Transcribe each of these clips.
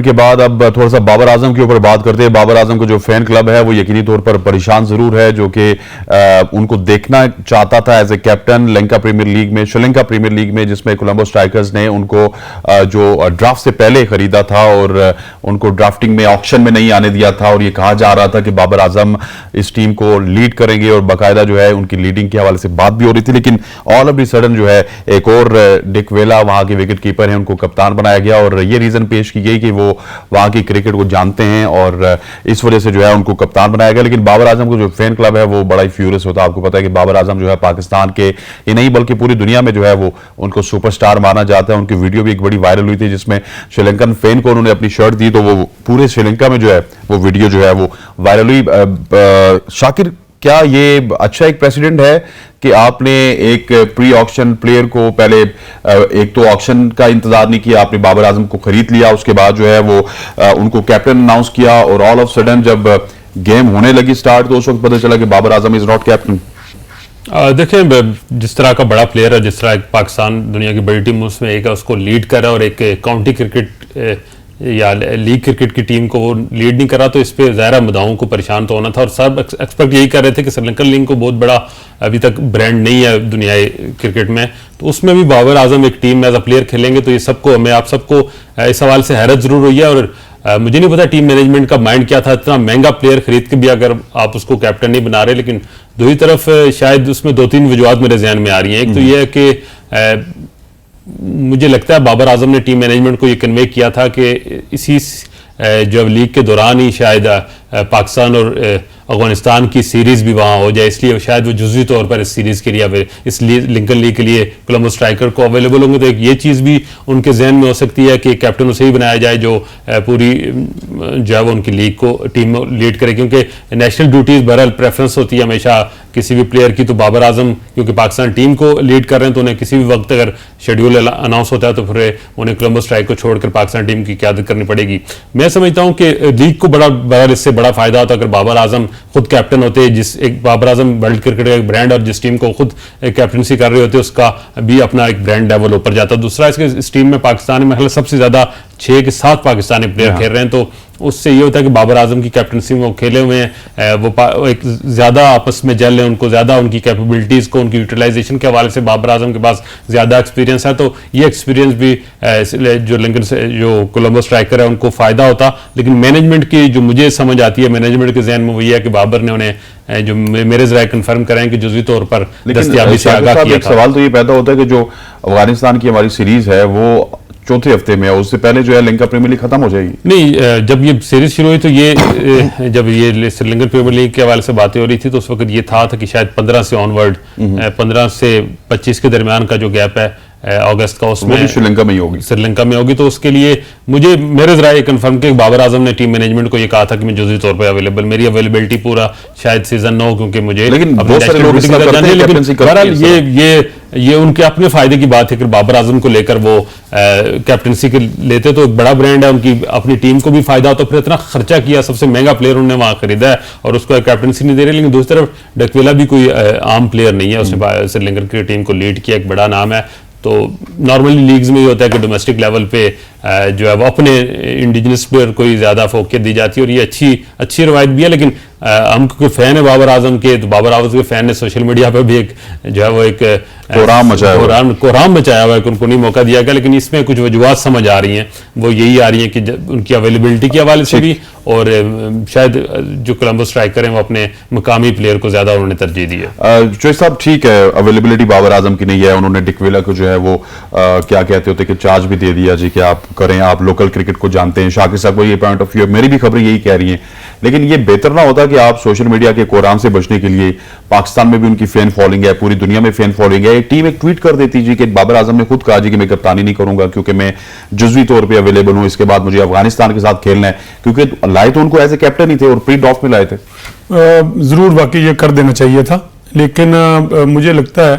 के बाद अब थोड़ा सा बाबर आजम के ऊपर बात करते हैं। बाबर आजम का जो फैन क्लब है वो यकीनी तौर पर परेशान जरूर है, जो कि उनको देखना चाहता था as a captain Sri Lanka premier league में, जिसमें कोलंबो स्ट्राइकर्स ने उनको जो ड्राफ्ट से पहले खरीदा था और उनको ड्राफ्टिंग में ऑक्शन में नहीं आने दिया था, और ये कहा जा रहा था कि बाबर आजम इस टीम को लीड करेंगे और बाकायदा जो है उनकी लीडिंग के हवाले से बात भी हो रही थी। लेकिन ऑल ऑफ द सडन जो है एक और डिक वेला वहां के विकेट कीपर है, उनको कप्तान बनाया गया और ये रीजन पेश की गई कि वो वहां की क्रिकेट को जानते हैं और इस वजह से जो है उनको कप्तान बनाया गया। लेकिन बाबर आजम का जो फैन क्लब है वो बड़ा ही फ्यूरियस होता है। आपको पता है कि बाबर आजम जो है पाकिस्तान के ही नहीं बल्कि पूरी दुनिया में जो है वो उनको सुपरस्टार माना जाता है। उनकी वीडियो भी एक बड़ी वायरल हुई थी जिसमें श्रीलंकन फैन को उन्होंने अपनी शर्ट दी, तो वो पूरे श्रीलंका में जो है वो वीडियो जो है वो वायरल हुई। शाकिर, क्या ये अच्छा एक प्रेसिडेंट है कि आपने एक प्री ऑक्शन प्लेयर को पहले एक तो ऑक्शन का इंतजार नहीं किया, आपने बाबर आजम को खरीद लिया, उसके बाद जो है वो उनको कैप्टन अनाउंस किया और ऑल ऑफ सडन जब गेम होने लगी स्टार्ट तो उस वक्त पता चला कि Babar Azam is not captain. देखें, जिस तरह का बड़ा प्लेयर है, जिस तरह पाकिस्तान दुनिया की बड़ी टीम उसमें एक है उसको लीड कर रहा है और एक काउंटी क्रिकेट या लीग क्रिकेट की टीम को वो लीड नहीं करा, तो इस पे ज़ाहिर मुद्दाओं को परेशान तो होना था। और सब एक्सपर्ट यही कर रहे थे कि श्रीलंकन लीग को बहुत बड़ा अभी तक ब्रांड नहीं है दुनियाई क्रिकेट में, तो उसमें भी बाबर आजम एक टीम में एज अ प्लेयर खेलेंगे, तो ये सबको हमें आप सबको इस सवाल से हैरत जरूर हुई है। और मुझे नहीं पता टीम मैनेजमेंट का माइंड क्या था, इतना महंगा प्लेयर खरीद के भी अगर आप उसको कैप्टन नहीं बना रहे। लेकिन दूसरी तरफ शायद उसमें दो तीन वजूहत मेरे जहन में आ रही हैं। एक तो ये है कि मुझे लगता है बाबर आजम ने टीम मैनेजमेंट को ये कन्वे किया था कि इसी जब लीग के दौरान ही शायद पाकिस्तान और अफगानिस्तान की सीरीज भी वहाँ हो जाए, इसलिए शायद वो जुज़वी तौर पर इस सीरीज के लिए इस लिंकन लीग के लिए कोलंबो स्ट्राइकर को अवेलेबल होंगे। तो एक ये चीज़ भी उनके जहन में हो सकती है कि कैप्टन उसे ही बनाया जाए जो पूरी जो है वो उनकी लीग को टीम लीड करे, क्योंकि नेशनल ड्यूटीज़ बहरहाल प्रेफरेंस होती है हमेशा किसी भी प्लेयर की। तो बाबर आजम क्योंकि पाकिस्तान टीम को लीड कर रहे हैं तो उन्हें किसी भी वक्त अगर शेड्यूल अनाउंस होता है तो फिर उन्हें कोलंबो स्ट्राइक को छोड़कर पाकिस्तान टीम की क़यादत करनी पड़ेगी। मैं समझता हूँ कि लीग को बड़ा इससे बड़ा फायदा होता अगर बाबर आजम खुद कैप्टन होते, जिस एक बाबर आजम वर्ल्ड क्रिकेट का एक ब्रांड और जिस टीम को खुद कैप्टनसी कर रहे होते उसका भी अपना एक ब्रांड लेवल ऊपर जाता। दूसरा, इस टीम में पाकिस्तान में सबसे ज्यादा 6 के 7 पाकिस्तानी प्लेयर खेल रहे हैं, तो उससे ये होता है कि बाबर आजम की कैप्टनसी में वो खेले हुए हैं, वो एक ज्यादा आपस में जल है, उनको ज्यादा उनकी कैपेबिलिटीज को उनकी यूटिलाइजेशन के हवाले से बाबर आजम के पास ज्यादा एक्सपीरियंस है। तो ये एक्सपीरियंस भी जो लिंकन से जो कोलंबो स्ट्राइकर है उनको फायदा होता। लेकिन मैनेजमेंट की जो मुझे समझ आती है मैनेजमेंट के जहन में वो ये है कि बाबर ने उन्हें जो मेरे जराए कंफर्म करें कि जुज़वी तौर पर दस्तयाबी से आगाह किया था। सवाल तो ये पैदा होता है कि जो अफगानिस्तान की हमारी सीरीज है वो चौथे हफ्ते में, उससे पहले जो है श्रीलंका प्रीमियर लीग खत्म हो जाएगी। नहीं, जब ये सीरीज शुरू हुई तो ये जब ये श्रीलंकन प्रीमियर लीग के हवाले से बातें हो रही थी तो उस वक्त ये था कि शायद 15 से ऑनवर्ड 15 से 25 के दरमियान का जो गैप है अगस्त का, उसमें श्रीलंका में होगी। तो उसके लिए मेरे जरा ये कंफर्म कि बाबर आजम ने टीम मैनेजमेंट को ये कहा था कि मैं जुज़वी तौर पर अवेलेबल, मेरी अवेलेबिलिटी पूरा शायद सीजन 9 क्योंकि मुझे ये उनके अपने फायदे की बात है कि बाबर आजम को लेकर वो कैप्टनसी के लेते तो एक बड़ा ब्रांड है, उनकी अपनी टीम को भी फायदा होता। फिर इतना खर्चा किया, सबसे महंगा प्लेयर उन्होंने वहां खरीदा है और उसको कैप्टनसी नहीं दे रहे। लेकिन दूसरी तरफ डकवेला भी कोई आम प्लेयर नहीं है, उसने श्रीलंकन की टीम को लीड किया, एक बड़ा नाम है। तो नॉर्मली लीग्स में ये होता है कि डोमेस्टिक लेवल पे जो है वो अपने इंडिजिनस प्लेयर को ही ज्यादा फोकस दी जाती है और ये अच्छी रवायत भी है। लेकिन हम क्योंकि फैन है बाबर आजम के, तो बाबर आजम के फैन ने सोशल मीडिया पर भी एक जो है वो एक कोराम मचाया हुआ है कि उनको नहीं मौका दिया गया। लेकिन इसमें कुछ वजूहत समझ आ रही हैं, वो यही आ रही हैं कि उनकी अवेलेबिलिटी के हवाले से भी और शायद जो कोलंबो स्ट्राइकर हैं वो अपने मकामी प्लेयर को ज्यादा उन्होंने तरजीह दी है। जो साहब ठीक है, अवेलेबिलिटी बाबर आजम की नहीं है, उन्होंने डिक वेला को जो है वो क्या कहते होते कि चार्ज भी दे दिया जी कि आप करें, आप लोकल क्रिकेट को जानते हैं। शाकिर साहब को ये पॉइंट ऑफ व्यू है, मेरी भी खबरें यही कह रही हैं। लेकिन ये बेहतर ना होता कि आप सोशल मीडिया के कोराम से बचने के लिए, पाकिस्तान में भी उनकी फैन फॉलोइंग है, पूरी दुनिया में फैन फॉलोइंग है, एक टीम एक ट्वीट कर देती जी कि बाबर आजम ने खुद कहा जी कि मैं कप्तानी नहीं करूंगा क्योंकि मैं जुज़वी तौर पे अवेलेबल हूं, इसके बाद मुझे अफगानिस्तान के साथ खेलना है, क्योंकि लाए तो उनको एज ए कैप्टन ही थे और प्री ड्राफ्ट में लाए थे। जरूर वाकई ये कर देना चाहिए था, लेकिन मुझे लगता है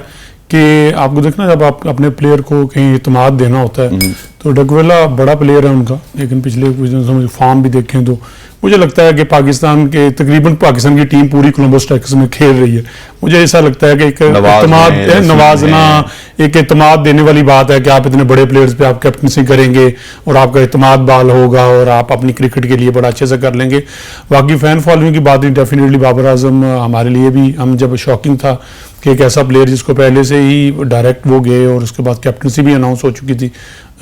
कि आपको देखना जब आप अपने प्लेयर को कहीं इत्मीनान देना होता है तो डकवेला बड़ा प्लेयर है उनका, लेकिन पिछले कुछ दिनों से फॉर्म भी देखें तो मुझे लगता है कि पाकिस्तान की टीम पूरी कोलंबो स्ट्राइकर्स में खेल रही है। मुझे ऐसा लगता है कि एक नवाजना, एक एतमाद देने वाली बात है कि आप इतने बड़े प्लेयर्स पे आप कैप्टनसी करेंगे और आपका एतमाद बाल होगा और आप अपनी क्रिकेट के लिए बड़ा अच्छे से कर लेंगे। बाकी फैन फॉलोइंग की बात डेफिनेटली बाबर आजम हमारे लिए भी, हम जब शॉकिंग था कि एक ऐसा प्लेयर जिसको पहले से ही डायरेक्ट वो गए और उसके बाद कैप्टनसी भी अनाउंस हो चुकी थी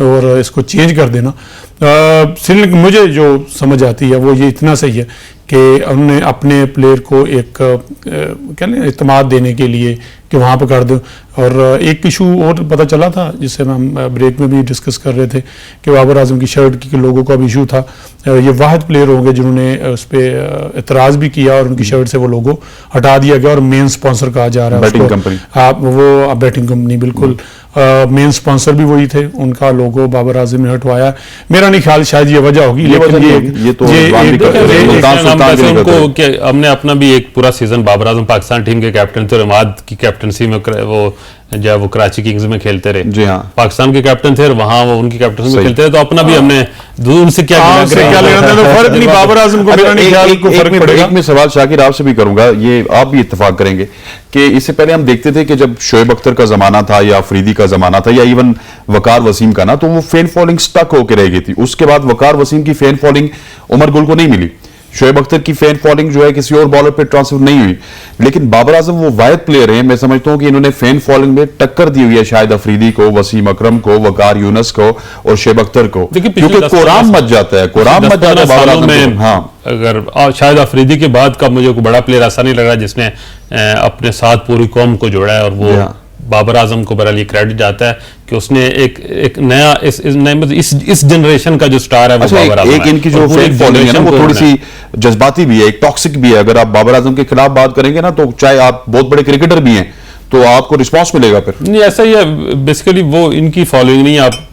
और इसको चेंज कर देना। श्रीलंका मुझे जो समझ आती है वो ये इतना सही है कि उन्होंने अपने प्लेयर को एक क्या ना इत्मीनान देने के लिए कि वहाँ पर कर दो। और एक इशू और पता चला था जिससे हम ब्रेक में भी डिस्कस कर रहे थे कि बाबर आजम की शर्ट की लोगों का भी इशू था। ये वाहिद प्लेयर होंगे जिन्होंने उस पर एतराज़ भी किया और उनकी शर्ट से वो लोगो हटा दिया गया और मेन स्पॉन्सर कहा जा रहा है बैटिंग कंपनी, वो बैटिंग कंपनी बिल्कुल मेन स्पॉन्सर भी वही थे, उनका लोगो बाबर आजम ने हटवाया। मेरा नहीं ख्याल शायद ये वजह होगी, हमने अपना भी एक पूरा सीजन बाबर आजम पाकिस्तान टीम के कैप्टन थे, रमाद की कैप्टनसी में वो जब वो कराची किंग्स में खेलते रहे, जी हाँ, पाकिस्तान के कैप्टन थे और वहां वो उनकी कैप्टनसी में खेलते रहे, तो अपना भी हमने दूर से क्या लेना था, फर्क नहीं बाबर आजम को मेरा नहीं ख्याल को फर्क पड़ेगा। एक में सवाल शाकिर आपसे भी करूंगा, ये आप भी इत्तेफाक करेंगे कि इससे पहले हम देखते थे कि जब शोएब अख्तर का जमाना था या अफरीदी का जमाना था या इवन वकार वसीम का ना, तो वो फैन फॉलोइंग स्टक होकर रह गई थी। उसके बाद वकार वसीम की फैन फॉलोइंग उमर गुल को नहीं मिली, शोएब अख्तर की फैन फॉलोइंग जो है किसी और बॉलर पे ट्रांसफर नहीं हुई, लेकिन बाबर आजम वो वाहिद प्लेयर हैं, मैं समझता हूं कि इन्होंने फैन फॉलोइंग में टक्कर दी हुई है शायद अफरीदी को, वसीम अकरम को, वकार यूनस को और शोएब अख्तर को, क्योंकि कोराम मच जाता है बाबर आजम में। हाँ, अगर शायद अफरीदी के बाद का मुझे कोई बड़ा प्लेयर ऐसा नहीं लगा जिसने अपने साथ पूरी कौम को जोड़ा है, और वो बाबर आजम को बड़ा क्रेडिट जाता है कि उसने एक नया इस जनरेशन का जो स्टार है वो बाबर आजम है। एक इनकी जो फैन फॉलोइंग है ना वो थोड़ी सी जज्बाती भी है, एक टॉक्सिक भी है। अगर आप बाबर आजम के खिलाफ बात करेंगे ना, तो चाहे आप बहुत बड़े क्रिकेटर भी हैं तो आपको रिस्पॉन्स मिलेगा। फिर नहीं, ऐसा ही है बेसिकली, वो इनकी फॉलोइंग नहीं, आप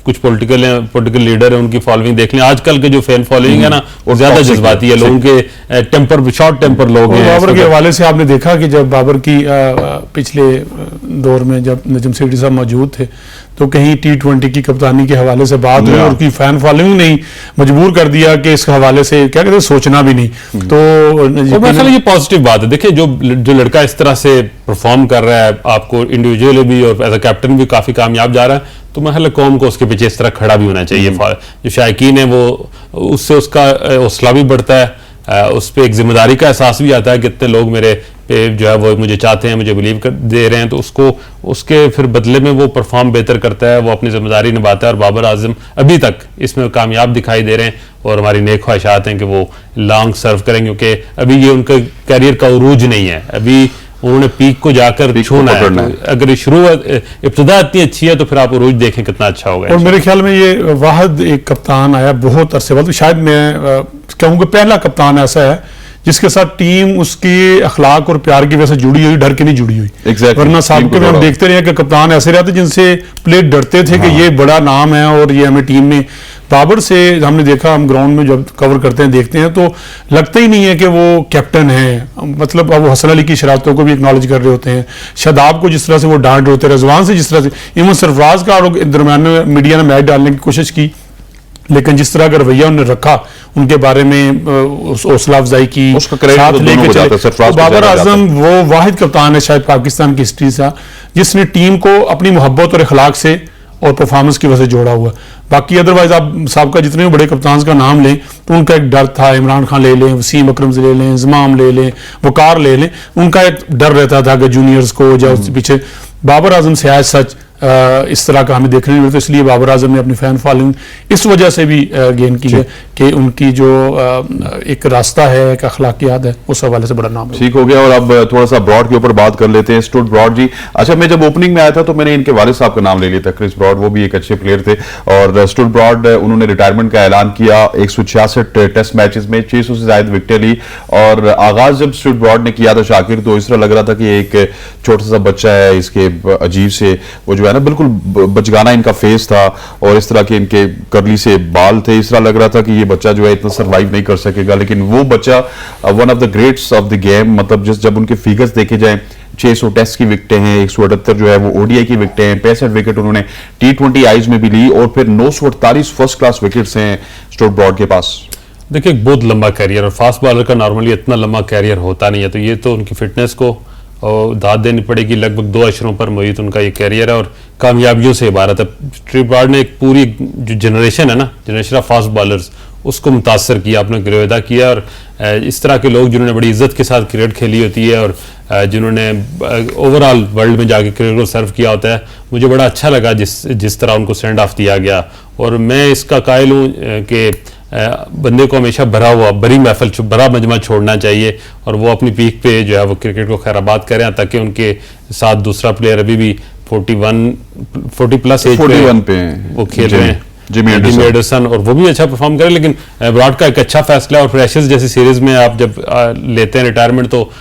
कुछ पॉलिटिकल लीडर है उनकी फॉलोइंग देख लें। आजकल के जो फैन फॉलोइंग है ना वो ज्यादा जज्बाती है, लोगों के शॉर्ट टेम्पर लोग हैं। बाबर के हवाले से आपने देखा कि जब बाबर की पिछले दौर में जब नजम सेठी साहब मौजूद थे तो कहीं T20 की कप्तानी के हवाले से बात हुई और उनकी फैन फॉलोइंग नहीं मजबूर कर दिया कि इस हवाले से क्या कहते हैं सोचना भी नहीं। तो ये पॉजिटिव बात है। देखिए जो लड़का इस तरह से परफॉर्म कर रहा है, आपको इंडिविजुअली भी और एज अ कैप्टन भी काफी कामयाब जा रहा है, तो महल कौम को उसके पीछे इस तरह खड़ा भी होना चाहिए। जो शायकीन है वो उससे उसका हौसला भी बढ़ता है, उस पर एक जिम्मेदारी का एहसास भी आता है कि इतने लोग मेरे पे जो है वो मुझे चाहते हैं, मुझे बिलीव कर दे रहे हैं, तो उसको उसके फिर बदले में वो परफॉर्म बेहतर करता है, वो अपनी जिम्मेदारी निभाता है। और बाबर आजम अभी तक इसमें कामयाब दिखाई दे रहे हैं और हमारी नेक ख्वाहिशात हैं कि वो लॉन्ग सर्व करेंगे, क्योंकि अभी ये उनका कैरियर का उरूज नहीं है, अभी उन्होंने पीक को जाकर छूना है। तो अगर शुरुआत इब्तिदा इतनी अच्छी है तो फिर आप उरूज देखें कितना अच्छा होगा। और मेरे ख्याल में ये वाहिद एक कप्तान आया बहुत अरसे बाद, शायद मैं कहूँगा पहला कप्तान ऐसा है जिसके साथ टीम उसके अखलाक और प्यार की वजह से जुड़ी हुई, डर के नहीं जुड़ी हुई। वरना साहब के में हम देखते रहे कि कप्तान ऐसे रहते जिनसे प्लेयर डरते थे कि ये बड़ा नाम है और ये हमें टीम में। बाबर से हमने देखा, हम ग्राउंड में जब कवर करते हैं देखते हैं तो लगता ही नहीं है कि वो कैप्टन है। मतलब अब वो हसन अली की शरारतों को भी एक्नॉलेज कर रहे होते हैं, शादाब को जिस तरह से वो डांट रहे होते हैं, रजवान से जिस तरह से, इवन सरफराज का दरम्यान में मीडिया ने मैच डालने की कोशिश की, लेकिन जिस तरह का रवैया उन्होंने रखा उनके बारे में हौसला अफजाई की, साथ लेके चले। तो बाबर आजम वो वाहिद कप्तान है शायद पाकिस्तान की हिस्ट्री से जिसने टीम को अपनी मोहब्बत और अखलाक से और परफॉर्मेंस की वजह से जोड़ा हुआ। बाकी अदरवाइज आप साहब का जितने भी बड़े कप्तान का नाम लें तो उनका एक डर था, इमरान खान ले लें, वसीम अकरम से ले लें, ज़माम ले लें, वकार ले लें, उनका एक डर रहता था कि जूनियर्स को या उसके पीछे। बाबर आजम से आज सच इस तरह का हमें देखने नहीं मिलता, इसलिए बाबर आजम ने अपनी फैन फॉलोइंग इस वजह से भी गेन की है कि उनकी जो एक रास्ता है, एक अखलाकियात है, उस हवाले से बड़ा नाम है। ठीक हो गया। और अब थोड़ा सा ब्रॉड के ऊपर बात कर लेते हैं। स्टुअर्ट ब्रॉड जी, अच्छा मैं जब ओपनिंग में आया था तो मैंने इनके वालिद साहब का नाम ले लिया था, क्रिस ब्रॉड, वो भी एक अच्छे प्लेयर थे। और स्टुअर्ट ब्रॉड उन्होंने रिटायरमेंट का ऐलान किया, 166 टेस्ट मैचेस में 600 से ज्यादा विकेटें ली। और आगाज जब स्टुअर्ट ब्रॉड ने किया था शाकिर, तो इस तरह लग रहा था कि एक छोटा सा बच्चा है, इसके अजीब से वो जो है ना बिल्कुल बचगाना इनका फेस था और इस तरह के इनके करली से बाल थे। इस तरह लग रहा था कि ये बच्चा जो है इतना सरवाइव नहीं कर सकेगा, लेकिन वो बच्चा one of the greats of the game. मतलब जब उनके फिगर्स देखे जाएं, 600 टेस्ट की विकेटें हैं, 178 जो है वो ओडीआई की विकेटें हैं, 65 विकेट उन्होंने T20 आईज में भी ली, और फिर 948 फर्स्ट क्लास विकेट्स हैं स्टुअर्ट ब्रॉड के पास। देखिए एक बहुत लंबा कैरियर, और फास्ट बॉलर का नॉर्मली इतना लंबा कैरियर होता नहीं है, तो ये तो उनकी फिटनेस को और दाद देनी पड़ेगी। लगभग 2 अशरों पर मुहित उनका ये कैरियर है और कामयाबियों से इबारत है। स्टुअर्ट ब्रॉड ने एक पूरी जो जनरेशन है ना, जनरेशन ऑफ फास्ट बॉलर्स, उसको मुतासर किया, आपने गिरफ्तार किया। और इस तरह के लोग जिन्होंने बड़ी इज्जत के साथ क्रिकेट खेली होती है और जिन्होंने ओवरऑल वर्ल्ड में जाके क्रिकेट को सर्व किया होता है, मुझे बड़ा अच्छा लगा जिस तरह उनको सेंड ऑफ दिया गया। और मैं इसका कायल हूँ कि बंदे को हमेशा बड़ी महफिल, बड़ा मजमा छोड़ना चाहिए, और वो अपनी पीक पे जो है वो क्रिकेट को खैराबाद करें, ताकि उनके साथ दूसरा प्लेयर अभी भी 40 प्लस एज पे वो खेल रहे हैं, जिमी एंडरसन, और वो भी अच्छा परफॉर्म करे। लेकिन ब्रॉड का एक अच्छा फैसला है। और फिर एशेज जैसी सीरीज में आप जब लेते हैं रिटायरमेंट, तो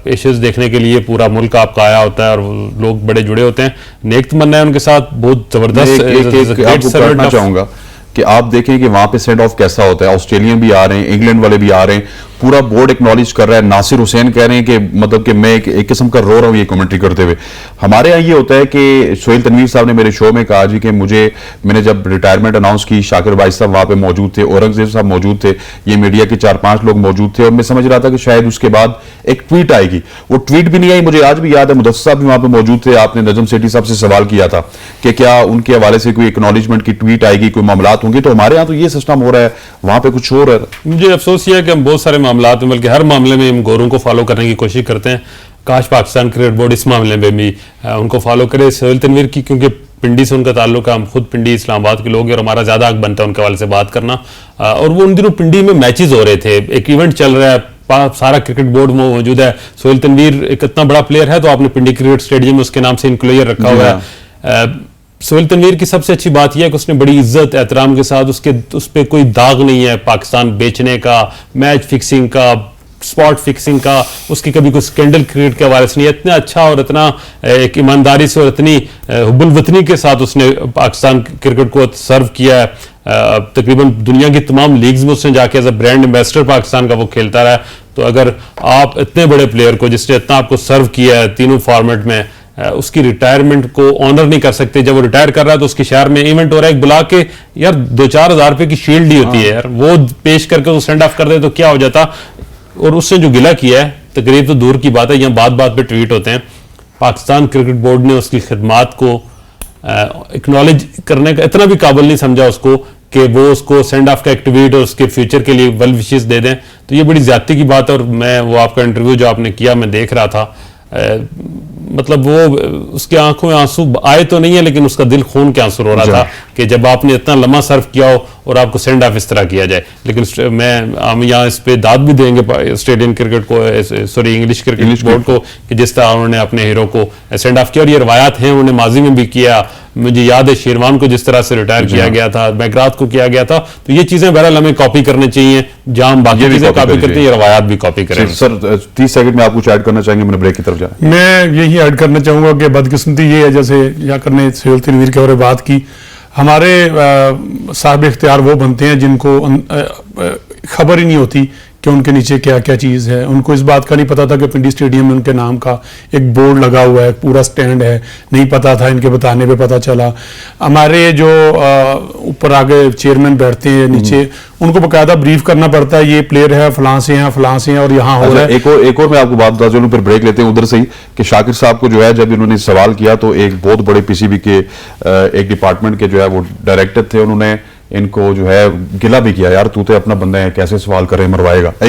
एशेज देखने के लिए पूरा मुल्क आपका आया होता है और लोग बड़े जुड़े होते हैं। नेक तमन्ना है उनके साथ, बहुत जबरदस्त। चाहूंगा कि आप देखें कि वहां पे सेंड ऑफ कैसा होता है। ऑस्ट्रेलियन भी आ रहे हैं, इंग्लैंड वाले भी आ रहे हैं, पूरा बोर्ड एक्नॉलेज कर रहा है। नासिर हुसैन कह रहे हैं कि मतलब कि मैं एक किस्म का रो रहा हूं ये कमेंट्री करते हुए। हमारे यहाँ ये होता है कि सोहेल तनवीर साहब ने मेरे शो में कहा जी कि मैंने जब रिटायरमेंट अनाउंस की, शाकिर भाई साहब वहां पे मौजूद थे, औरंगजेब साहब मौजूद थे, ये मीडिया के 4-5 लोग मौजूद थे, और मैं समझ रहा था कि शायद उसके बाद एक ट्वीट आएगी। वो ट्वीट भी नहीं आई। मुझे आज भी याद है मुदस्सिर साहब भी वहां पे मौजूद थे। आपने नजम सेठी साहब से सवाल किया था कि क्या उनके हवाले से कोई एक्नॉलेजमेंट की ट्वीट आएगी, कोई मामलात होंगे। तो हमारे यहाँ तो ये सिस्टम हो रहा है, वहां पे कुछ और है। मुझे अफसोस ये है कि हम बहुत सारे मामलात में, बल्कि हर मामले में हम गोरों को फॉलो करने की कोशिश करते हैं। काश पाकिस्तान क्रिकेट बोर्ड इस मामले में भी उनको फॉलो करे। सोहेल तनवीर की, क्योंकि पिंडी से उनका ताल्लुक है, हम खुद पिंडी इस्लामाबाद के लोग हैं, और हमारा ज्यादा हक बनता है उनके हवाले से बात करना। और वो उन दिनों पिंडी में मैचेस हो रहे थे, एक इवेंट चल रहा है, सारा क्रिकेट बोर्ड में मौजूद है। सोहेल तनवीर एक इतना बड़ा प्लेयर है, तो आपने पिंडी क्रिकेट स्टेडियम में उसके नाम से इंक्लोजर रखा हुआ है। सोहेल तनवीर की सबसे अच्छी बात यह है कि उसने बड़ी इज्जत एहतराम के साथ, उस पर कोई दाग नहीं है पाकिस्तान बेचने का, मैच फिक्सिंग का, स्पॉट फिक्सिंग का, उसकी कभी कोई स्कैंडल क्रिकेट के हवाले से नहीं है। इतना अच्छा और इतना एक ईमानदारी से और इतनी हुब्बुल वतनी के साथ उसने पाकिस्तान क्रिकेट को सर्व किया है। तकरीबन दुनिया की तमाम लीग्स में उसने जाके as a brand ambassador Pakistan का वो खेलता रहा है। तो अगर आप इतने बड़े प्लेयर को, जिसने इतना आपको सर्व किया है तीनों फॉर्मेट में, उसकी रिटायरमेंट को ऑनर नहीं कर सकते। जब वो रिटायर कर रहा है तो उसके शहर में इवेंट हो रहा है, बुला के यार 2-4 हज़ार रुपए की शील्ड ही होती है यार, वो पेश करके वो सेंड ऑफ कर दे तो क्या हो जाता। और उसने जो गिला किया है, तकरीब तो दूर की बात है, यहाँ बात बात पे ट्वीट होते हैं। पाकिस्तान क्रिकेट बोर्ड ने उसकी खिदमात को एक्नॉलेज करने का इतना भी काबिल नहीं समझा उसको कि वो उसको सेंड ऑफ का एक ट्वीट और उसके फ्यूचर के लिए वेल विशेस दे दें। तो ये बड़ी ज्यादती की बात है। और मैं वो आपका इंटरव्यू जो आपने किया मैं देख रहा था, मतलब वो उसके आंखों में आंसू आए तो नहीं है, लेकिन उसका दिल खून के आंसू रो रहा था कि जब आपने इतना लंबा सर्व किया हो और आपको सेंड ऑफ इस तरह किया जाए। लेकिन हम यहाँ इस पे दाद भी देंगे ऑस्ट्रेलियन क्रिकेट को, सॉरी इंग्लिश क्रिकेट बोर्ड को, कि जिस तरह उन्होंने अपने हीरो को सेंड ऑफ किया। और ये रवायात हैं, उन्होंने माजी में भी किया। मुझे याद है शेरवान को जिस तरह से रिटायर किया गया था, मैकग्राथ को किया गया था। तो ये चीजें बहरहाल हमें कॉपी करनी चाहिए, जहां हम बाकी चीजें कॉपी करते हैं, ये रवायात भी कॉपी करें। सर 30 सेकंड में आप कुछ ऐड करना चाहेंगे? मैंने ब्रेक की तरफ जाना। मैं यही ऐड करना चाहूंगा कि बदकिस्मती ये है, जैसे याकर ने सोहेल तनवीर के बारे में बात की, हमारे साहब इख्तियार वो बनते हैं जिनको खबर ही नहीं होती कि उनके नीचे क्या क्या चीज़ है। उनको इस बात का नहीं पता था कि पिंडी स्टेडियम में उनके नाम का एक बोर्ड लगा हुआ है, पूरा स्टैंड है, नहीं पता था, इनके बताने पे पता चला। हमारे जो ऊपर आगे चेयरमैन बैठते हैं, नीचे उनको बकायदा ब्रीफ करना पड़ता है, ये प्लेयर है फलां से हैं फलां से हैं और यहाँ हो रहा है। एक और मैं आपको बात बता चलूं, फिर ब्रेक लेते हैं उधर से ही, कि शाकिर साहब को जो है जब इन्होंने सवाल किया तो एक बहुत बड़े पीसीबी के एक डिपार्टमेंट के जो है वो डायरेक्टर थे, उन्होंने इनको जो है गिला भी किया, यार तू तो अपना बंदा है, कैसे सवाल करे, मरवाएगा।